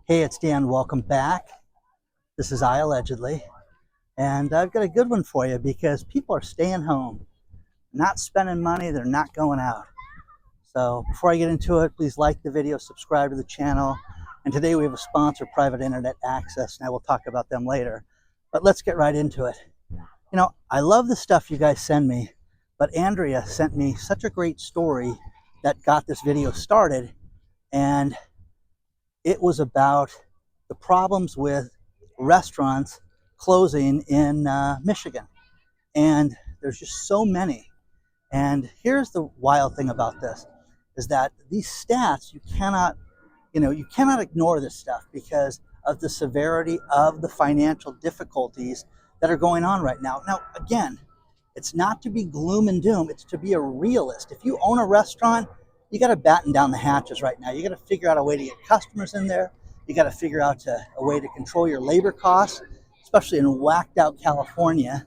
Hey, it's Dan. Welcome back. This is iAllegedly. And I've got a good one for you because people are staying home, not spending money, they're not going out. So before I get into it, please like the video, subscribe to the channel. And today we have a sponsor, Private Internet Access, and I will talk about them later. But let's get right into it. You know, I love the stuff you guys send me, but Andrea sent me such a great story that got this video started. And it was about the problems with restaurants closing in Michigan. And there's just so many. And here's the wild thing about this is that these stats, you cannot ignore this stuff because of the severity of the financial difficulties that are going on right now. Now, again, it's not to be gloom and doom, it's to be a realist. If you own a restaurant, you got to batten down the hatches right now. You got to figure out a way to get customers in there. You got to figure out a way to control your labor costs, especially in whacked out California.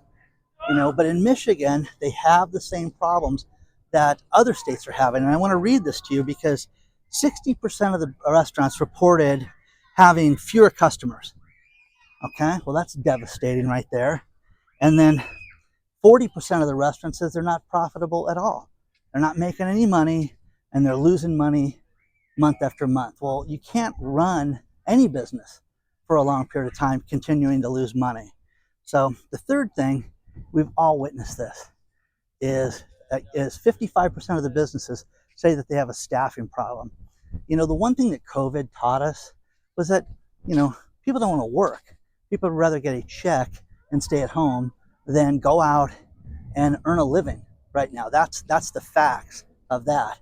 But in Michigan, they have the same problems that other states are having. And I want to read this to you because 60% of the restaurants reported having fewer customers. Okay, well, that's devastating right there. And then 40% of the restaurants says they're not profitable at all. They're not making any money and they're losing money month after month. Well, you can't run any business for a long period of time continuing to lose money. So the third thing, we've all witnessed this, is 55% of the businesses say that they have a staffing problem. The one thing that COVID taught us was that, people don't want to work. People would rather get a check and stay at home than go out and earn a living right now. That's the facts of that.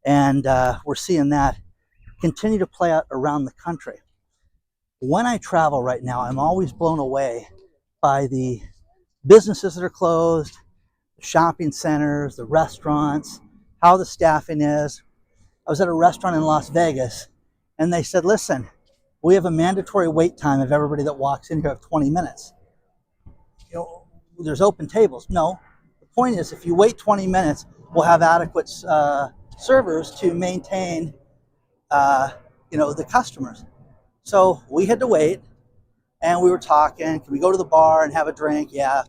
And we're seeing that continue to play out around the country. When I travel right now, I'm always blown away by the businesses that are closed, the shopping centers, the restaurants, how the staffing is. I was at a restaurant in Las Vegas, and they said, listen, we have a mandatory wait time of everybody that walks in here of 20 minutes. There's open tables. No, the point is if you wait 20 minutes, we'll have adequate servers to maintain, the customers. So we had to wait, and we were talking, can we go to the bar and have a drink? Yeah,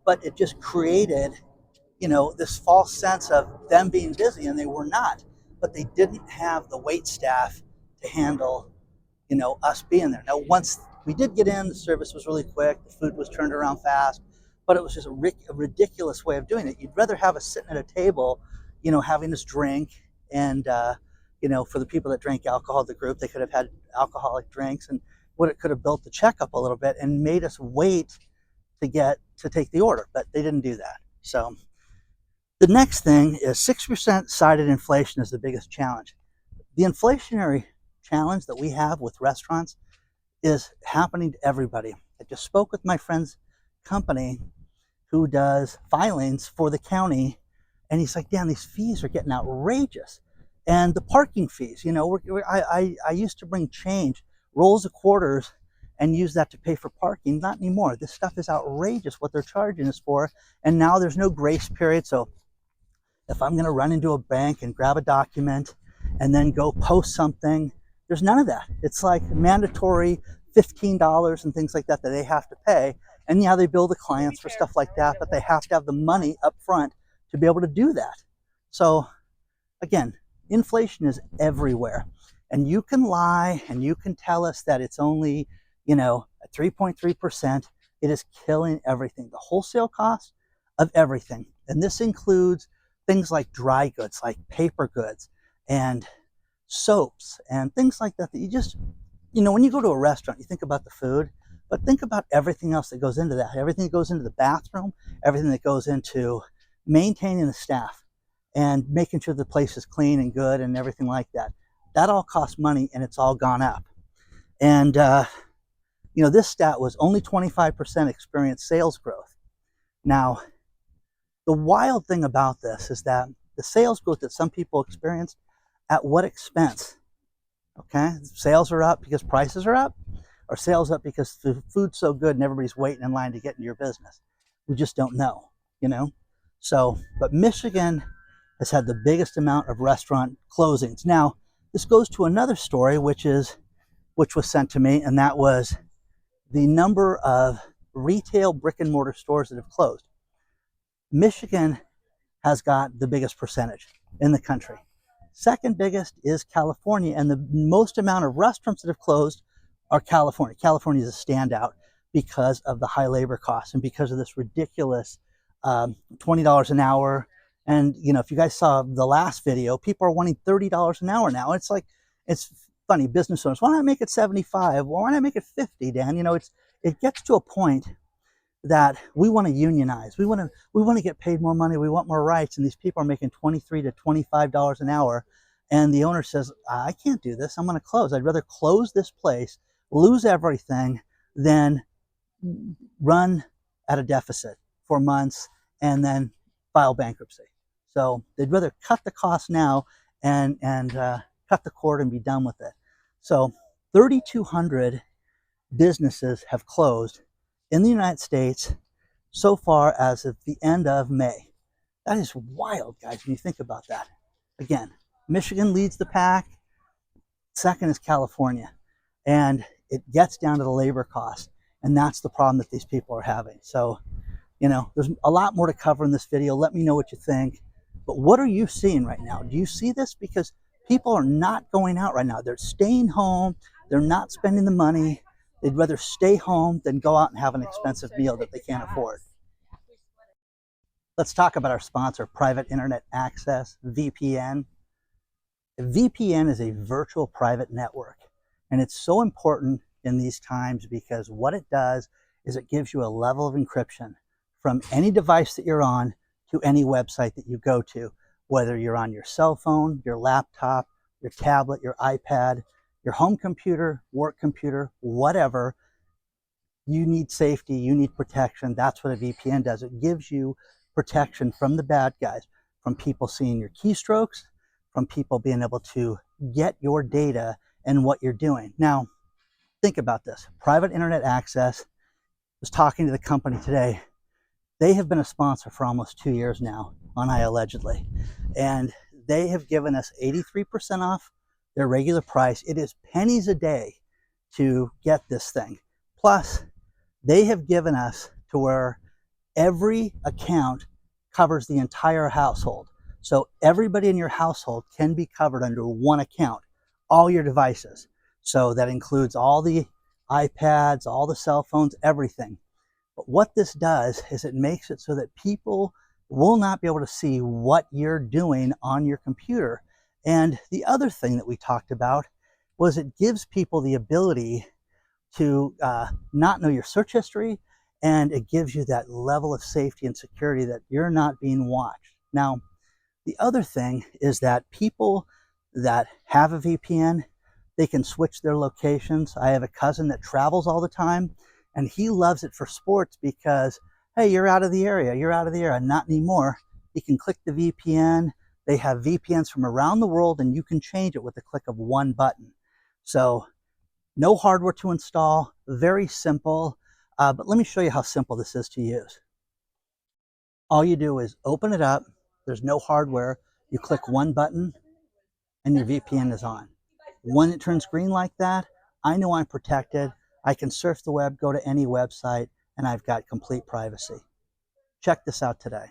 but it just created, this false sense of them being busy, and they were not. But they didn't have the wait staff to handle, us being there. Now, once we did get in, the service was really quick, the food was turned around fast, but it was just a ridiculous way of doing it. You'd rather have us sitting at a table, having this drink, and for the people that drank alcohol, the group, they could have had alcoholic drinks, and it could have built the check up a little bit and made us wait to take the order, but they didn't do that. So the next thing is 6% cited inflation is the biggest challenge. The inflationary challenge that we have with restaurants is happening to everybody. I just spoke with my friend's company who does filings for the county, and he's like, Dan, these fees are getting outrageous. And the parking fees, I used to bring change, rolls of quarters, and use that to pay for parking. Not anymore. This stuff is outrageous what they're charging us for. And now there's no grace period. So if I'm going to run into a bank and grab a document and then go post something, there's none of that. It's like mandatory $15 and things like that they have to pay. And yeah, they bill the clients for stuff like that, but they have to have the money up front to be able to do that. So again, inflation is everywhere. And you can lie and you can tell us that it's only, at 3.3%. It is killing everything. The wholesale cost of everything. And this includes things like dry goods, like paper goods and soaps and things like that you just, when you go to a restaurant, you think about the food, but think about everything else that goes into that. Everything that goes into the bathroom, everything that goes into maintaining the staff and making sure the place is clean and good and everything like that. That all costs money, and it's all gone up. And, this stat was only 25% experienced sales growth. Now, the wild thing about this is that the sales growth that some people experienced, at what expense? Okay, sales are up because prices are up, or sales up because the food's so good and everybody's waiting in line to get into your business? We just don't know, So, but Michigan has had the biggest amount of restaurant closings. Now, this goes to another story, which which was sent to me, and that was the number of retail brick and mortar stores that have closed. Michigan has got the biggest percentage in the country. Second biggest is California, and the most amount of restaurants that have closed are California. California is a standout because of the high labor costs and because of this ridiculous $20 an hour. And you know, if you guys saw the last video, people are wanting $30 an hour now. It's like, it's funny, business owners, why not make it 75? Well, why not make it 50, Dan? You know, it gets to a point that we want to unionize. We want to get paid more money. We want more rights. And these people are making $23 to $25 an hour. And the owner says, I can't do this. I'm going to close. I'd rather close this place, lose everything, than run at a deficit for months and then file bankruptcy. So they'd rather cut the cost now and cut the cord and be done with it. So 3,200 businesses have closed in the United States so far as of the end of May. That is wild, guys, when you think about that. Again, Michigan leads the pack. Second is California. And it gets down to the labor cost. And that's the problem that these people are having. So, you know, there's a lot more to cover in this video. Let me know what you think. But what are you seeing right now? Do you see this? Because people are not going out right now. They're staying home. They're not spending the money. They'd rather stay home than go out and have an expensive meal that they can't afford. Let's talk about our sponsor, Private Internet Access, VPN. A VPN is a virtual private network, and it's so important in these times because what it does is it gives you a level of encryption from any device that you're on to any website that you go to, whether you're on your cell phone, your laptop, your tablet, your iPad, your home computer, work computer, whatever. You need safety, you need protection. That's what a VPN does. It gives you protection from the bad guys, from people seeing your keystrokes, from people being able to get your data and what you're doing. Now, think about this. Private Internet Access, was talking to the company today. They have been a sponsor for almost 2 years now on iAllegedly, and they have given us 83% off their regular price. It is pennies a day to get this thing. Plus, they have given us to where every account covers the entire household. So everybody in your household can be covered under one account, all your devices. So that includes all the iPads, all the cell phones, everything. But what this does is it makes it so that people will not be able to see what you're doing on your computer. And the other thing that we talked about was it gives people the ability to not know your search history, and it gives you that level of safety and security that you're not being watched. Now, the other thing is that people that have a VPN, they can switch their locations. I have a cousin that travels all the time, and he loves it for sports because, hey, you're out of the area, not anymore. You can click the VPN. They have VPNs from around the world, and you can change it with the click of one button. So no hardware to install, very simple. But let me show you how simple this is to use. All you do is open it up. There's no hardware. You click one button, and your VPN is on. When it turns green like that, I know I'm protected. I can surf the web, go to any website, and I've got complete privacy. Check this out today.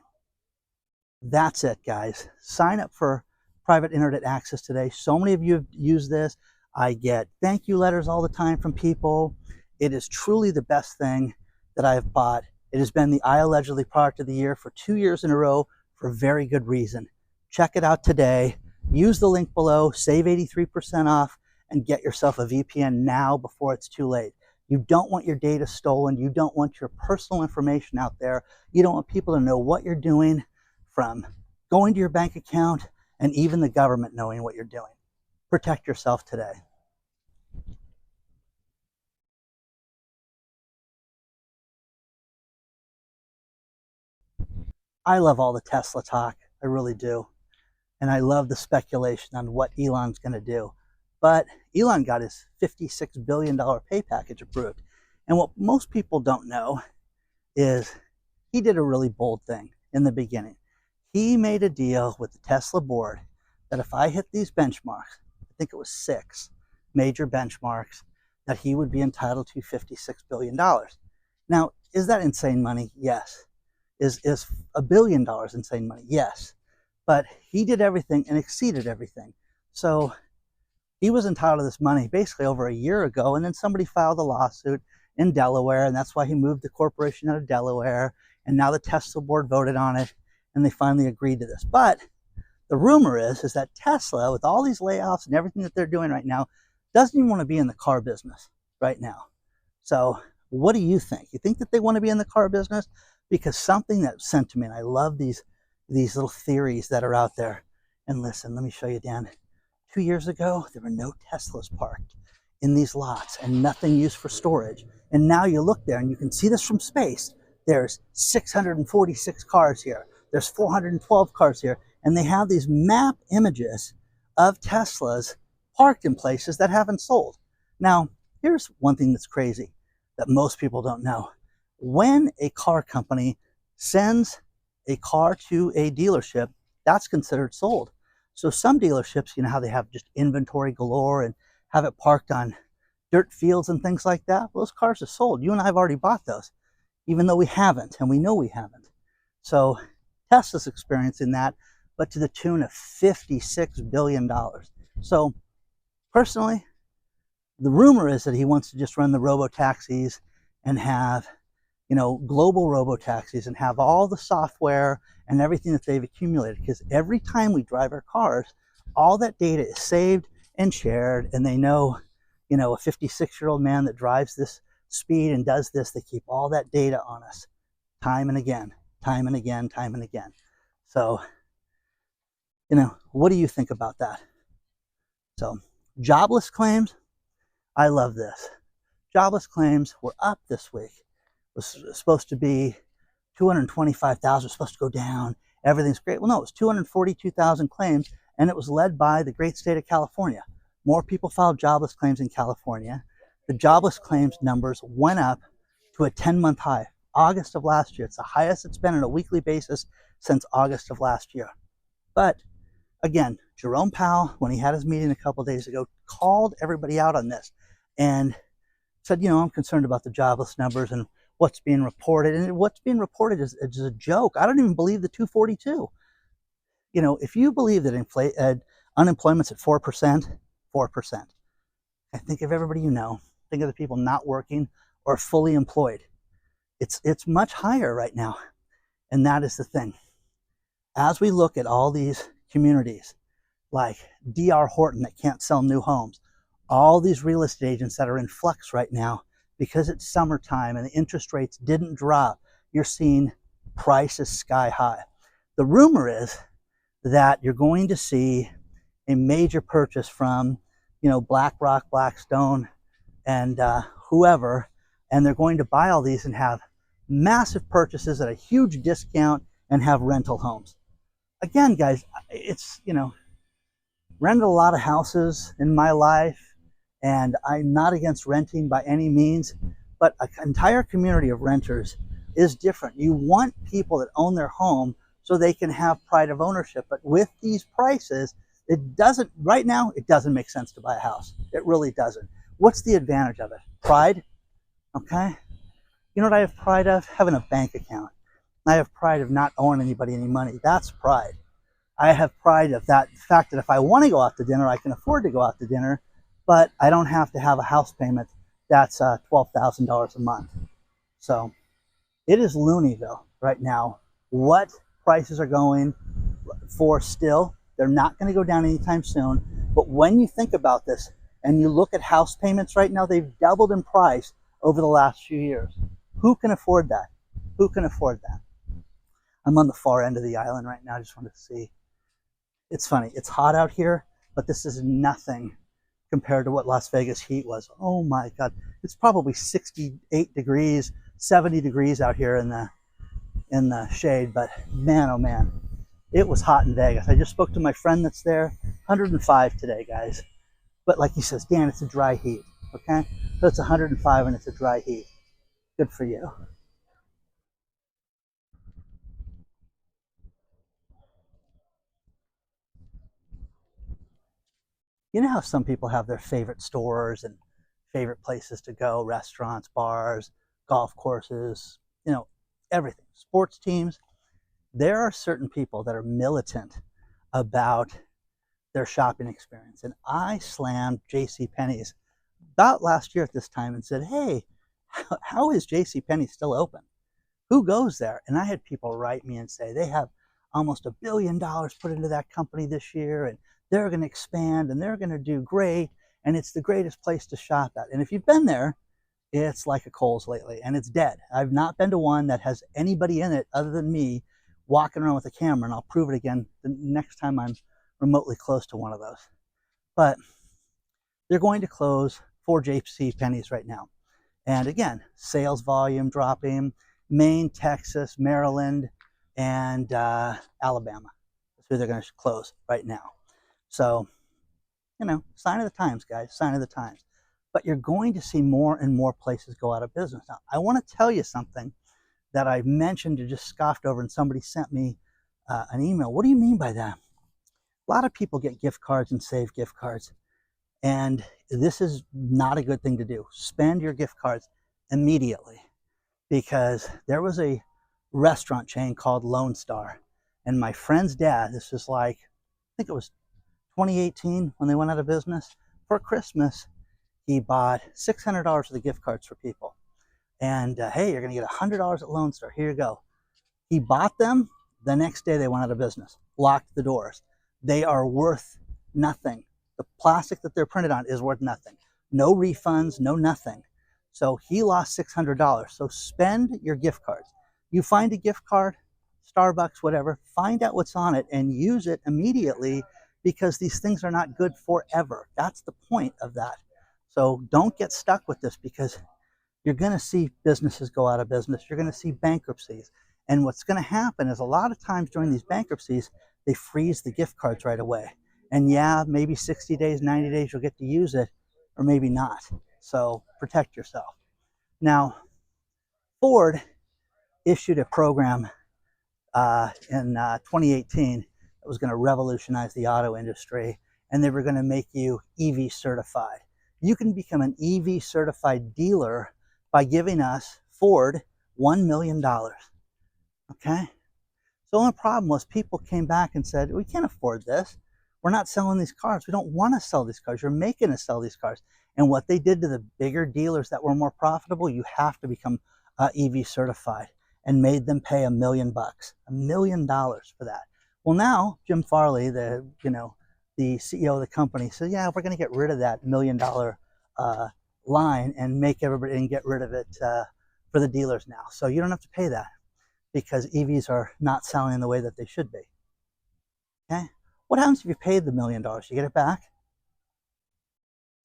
That's it, guys. Sign up for Private Internet Access today. So many of you have used this. I get thank you letters all the time from people. It is truly the best thing that I've bought. It has been the iAllegedly Product of the Year for 2 years in a row for very good reason. Check it out today. Use the link below, save 83% off, and get yourself a VPN now before it's too late. You don't want your data stolen. You don't want your personal information out there. You don't want people to know what you're doing, from going to your bank account and even the government knowing what you're doing. Protect yourself today. I love all the Tesla talk. I really do. And I love the speculation on what Elon's going to do. But Elon got his $56 billion pay package approved. And what most people don't know is he did a really bold thing in the beginning. He made a deal with the Tesla board that if I hit these benchmarks, I think it was 6 major benchmarks, that he would be entitled to $56 billion. Now, is that insane money? Yes. Is $1 billion insane money? Yes. But he did everything and exceeded everything. So he was entitled to this money basically over a year ago, and then somebody filed a lawsuit in Delaware, and that's why he moved the corporation out of Delaware, and now the Tesla board voted on it, and they finally agreed to this. But the rumor is that Tesla, with all these layoffs and everything that they're doing right now, doesn't even want to be in the car business right now. So what do you think? You think that they want to be in the car business? Because something that was sent to me, and I love these little theories that are out there. And listen, let me show you, Dan. 2 years ago, there were no Teslas parked in these lots and nothing used for storage. And now you look there and you can see this from space. There's 646 cars here. There's 412 cars here. And they have these map images of Teslas parked in places that haven't sold. Now, here's one thing that's crazy that most people don't know. When a car company sends a car to a dealership, that's considered sold. So some dealerships, you know how they have just inventory galore and have it parked on dirt fields and things like that? Well, those cars are sold. You and I have already bought those, even though we haven't, and we know we haven't. So Tesla's experiencing that, but to the tune of $56 billion. So personally, the rumor is that he wants to just run the robo-taxis and have, you know, global robo-taxis and have all the software and everything that they've accumulated. Because every time we drive our cars, all that data is saved and shared, and they know, you know, a 56-year-old man that drives this speed and does this, they keep all that data on us time and again, time and again, time and again. So, you know, what do you think about that? So, jobless claims, I love this. Jobless claims were up this week. It was supposed to be 225,000, supposed to go down. Everything's great. Well, no, it was 242,000 claims, and it was led by the great state of California. More people filed jobless claims in California. The jobless claims numbers went up to a 10-month high. August of last year. It's the highest it's been on a weekly basis since August of last year. But again, Jerome Powell, when he had his meeting a couple days ago, called everybody out on this and said, you know, I'm concerned about the jobless numbers and what's being reported. And what's being reported is a joke. I don't even believe the 242. You know, if you believe that unemployment's at 4%, 4%. I think of everybody you know. Think of the people not working or fully employed. It's much higher right now. And that is the thing. As we look at all these communities like D.R. Horton that can't sell new homes, all these real estate agents that are in flux right now because it's summertime and the interest rates didn't drop, you're seeing prices sky high. The rumor is that you're going to see a major purchase from, you know, BlackRock, Blackstone, and whoever, and they're going to buy all these and have massive purchases at a huge discount and have rental homes. Again, guys, it's, you know, rented a lot of houses in my life, and I'm not against renting by any means, but an entire community of renters is different. You want people that own their home so they can have pride of ownership. But with these prices, it doesn't, right now, it doesn't make sense to buy a house. It really doesn't. What's the advantage of it? Pride, okay? You know what I have pride of? Having a bank account. I have pride of not owing anybody any money. That's pride. I have pride of that fact that if I want to go out to dinner, I can afford to go out to dinner, but I don't have to have a house payment that's $12,000 a month. So it is loony, though, right now, what prices are going for still. They're not going to go down anytime soon. But when you think about this and you look at house payments right now, they've doubled in price over the last few years. Who can afford that? Who can afford that? I'm on the far end of the island right now. I just wanted to see. It's funny. It's hot out here, but this is nothing compared to what Las Vegas heat was. Oh my God. It's probably 68 degrees, 70 degrees out here in the shade, but man, oh man, it was hot in Vegas. I just spoke to my friend that's there. 105 today, guys. But like he says, Dan, it's a dry heat, okay? So it's 105 and it's a dry heat. Good for you. You know how some people have their favorite stores and favorite places to go, restaurants, bars, golf courses, everything. Sports teams. There are certain people that are militant about their shopping experience. And I slammed JCPenney's about last year at this time and said, hey, how is JCPenney still open? Who goes there? And I had people write me and say they have almost $1 billion put into that company this year, and they're going to expand and they're going to do great, and it's the greatest place to shop at. And if you've been there, it's like a Kohl's lately, and it's dead. I've not been to one that has anybody in it other than me walking around with a camera, and I'll prove it again the next time I'm remotely close to one of those. But they're going to close 4 JCPenney's right now. And again, sales volume dropping. Maine, Texas, Maryland, and Alabama. That's who they're going to close right now. So, sign of the times, guys, sign of the times. But you're going to see more and more places go out of business. Now, I want to tell you something that I mentioned and just scoffed over, and somebody sent me an email. What do you mean by that? A lot of people get gift cards and save gift cards. And this is not a good thing to do. Spend your gift cards immediately. Because there was a restaurant chain called Lone Star. And my friend's dad, this was like, I think it was 2018 when they went out of business. For Christmas, he bought $600 of the gift cards for people. And hey, you're going to get $100 at Lone Star. Here you go. He bought them. The next day they went out of business, locked the doors. They are worth nothing. The plastic that they're printed on is worth nothing. No refunds, no nothing. So he lost $600. So spend your gift cards. You find a gift card, Starbucks, whatever, find out what's on it and use it immediately, because these things are not good forever. That's the point of that. So don't get stuck with this, because you're going to see businesses go out of business. You're going to see bankruptcies. And what's going to happen is a lot of times during these bankruptcies, they freeze the gift cards right away. And yeah, maybe 60 days, 90 days, you'll get to use it, or maybe not. So protect yourself. Now, Ford issued a program in 2018 that was going to revolutionize the auto industry, and they were going to make you EV certified. You can become an EV certified dealer by giving us, Ford, $1 million. Okay? So the only problem was people came back and said, we can't afford this. We're not selling these cars. We don't want to sell these cars. You're making us sell these cars. And what they did to the bigger dealers that were more profitable, you have to become EV certified, and made them pay $1 million, $1 million for that. Well, now Jim Farley, the CEO of the company, said, yeah, we're going to get rid of that $1 million line and make everybody and get rid of it for the dealers now. So you don't have to pay that, because EVs are not selling in the way that they should be. Okay? What happens if you paid the $1 million? You get it back?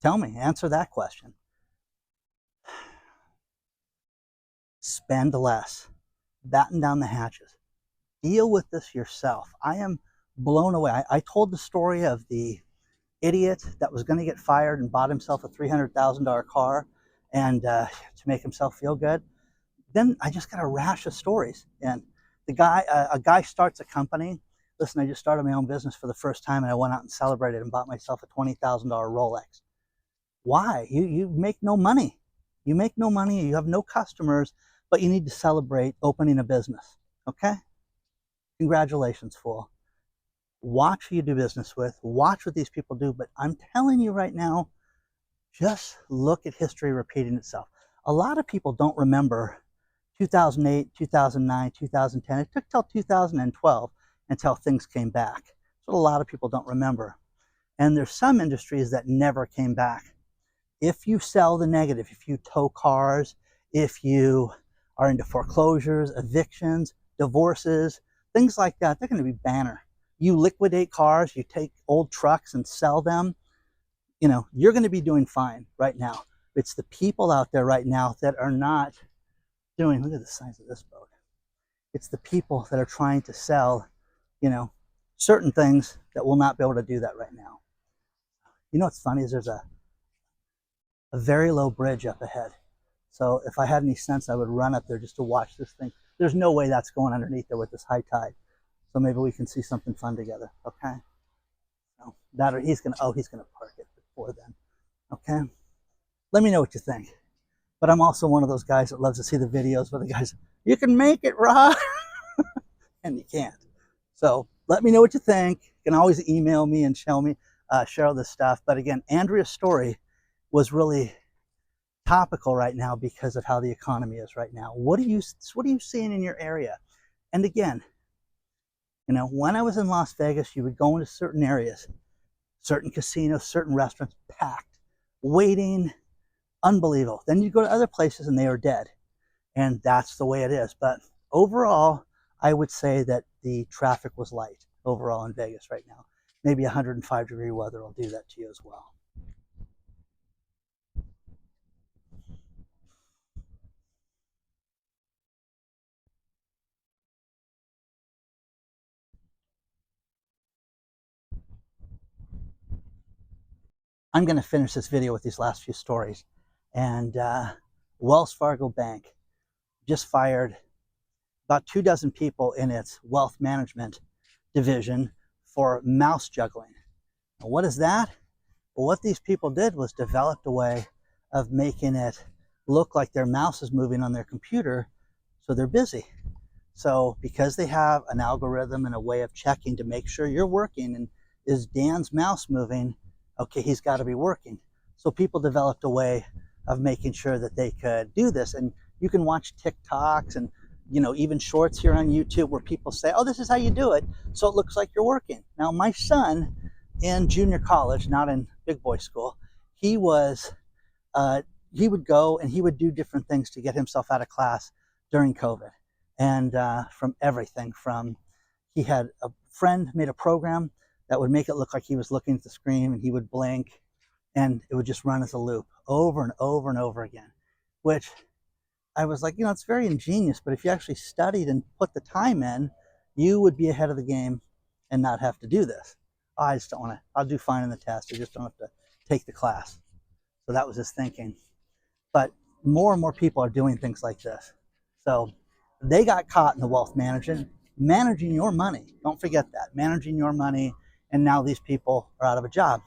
Tell me, answer that question. Spend less. Batten down the hatches. Deal with this yourself. I am blown away. I told the story of the idiot that was going to get fired and bought himself a $300,000 car and to make himself feel good. Then I just got a rash of stories. And a guy starts a company. Listen, I just started my own business for the first time, and I went out and celebrated and bought myself a $20,000 Rolex. Why? You make no money. You make no money. You have no customers, but you need to celebrate opening a business. Okay? Congratulations, fool. Watch who you do business with. Watch what these people do. But I'm telling you right now, just look at history repeating itself. A lot of people don't remember 2008, 2009, 2010. It took till 2012 until things came back. That's what a lot of people don't remember. And there's some industries that never came back. If you sell the negative, if you tow cars, if you are into foreclosures, evictions, divorces, things like that, they're going to be banner. You liquidate cars, you take old trucks and sell them, you're going to be doing fine right now. It's the people out there right now that are not doing, look at the size of this boat. It's the people that are trying to sell, certain things that will not be able to do that right now. What's funny is there's a very low bridge up ahead. So if I had any sense, I would run up there just to watch this thing. There's no way that's going underneath there with this high tide. So maybe we can see something fun together, okay? So that, or he's gonna park it before then, okay? Let me know what you think. But I'm also one of those guys that loves to see the videos where the guys, you can make it, Rod, and you can't. So let me know what you think. You can always email me and share all this stuff. But again, Andrea's story was really topical right now because of how the economy is right now. What are you seeing in your area? And again, when I was in Las Vegas, you would go into certain areas, certain casinos, certain restaurants, packed, waiting, unbelievable. Then you go to other places and they are dead. And that's the way it is. But overall, I would say that the traffic was light overall in Vegas right now. Maybe 105-degree weather will do that to you as well. I'm going to finish this video with these last few stories. And Wells Fargo Bank just fired about 24 people in its wealth management division for mouse juggling. Now, what is that? Well, what these people did was developed a way of making it look like their mouse is moving on their computer, so they're busy. So because they have an algorithm and a way of checking to make sure you're working, and is Dan's mouse moving? Okay, he's got to be working. So people developed a way of making sure that they could do this. And you can watch TikToks and even shorts here on YouTube where people say, oh, this is how you do it, so it looks like you're working. Now, my son in junior college, not in big boy school, he would go and he would do different things to get himself out of class during COVID. And from everything from, he had a friend made a program that would make it look like he was looking at the screen, and he would blink and it would just run as a loop over and over and over again, which I was like, it's very ingenious, but if you actually studied and put the time in, you would be ahead of the game and not have to do this. I just don't want to, I'll do fine in the test. I just don't have to take the class. So that was his thinking. But more and more people are doing things like this. So they got caught in the wealth management, managing your money. Don't forget that, managing your money. And now these people are out of a job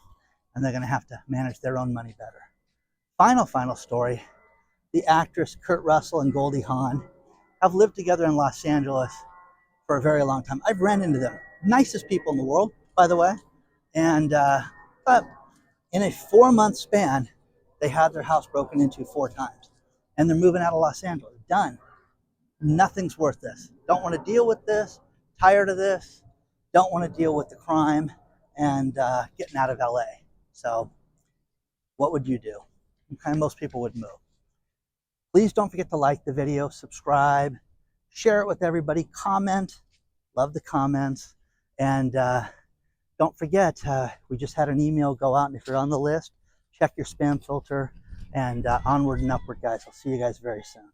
and they're going to have to manage their own money better. Final story. The actress Kurt Russell and Goldie Hawn have lived together in Los Angeles for a very long time. I've ran into them. Nicest people in the world, by the way. And but in a 4-month span, they had their house broken into 4 times. And they're moving out of Los Angeles. Done. Nothing's worth this. Don't want to deal with this. Tired of this. Don't want to deal with the crime and getting out of LA. So what would you do? Okay, most people would move. Please don't forget to like the video, subscribe, share it with everybody, comment. Love the comments. And don't forget, we just had an email go out, and if you're on the list, check your spam filter. And onward and upward, guys. I'll see you guys very soon.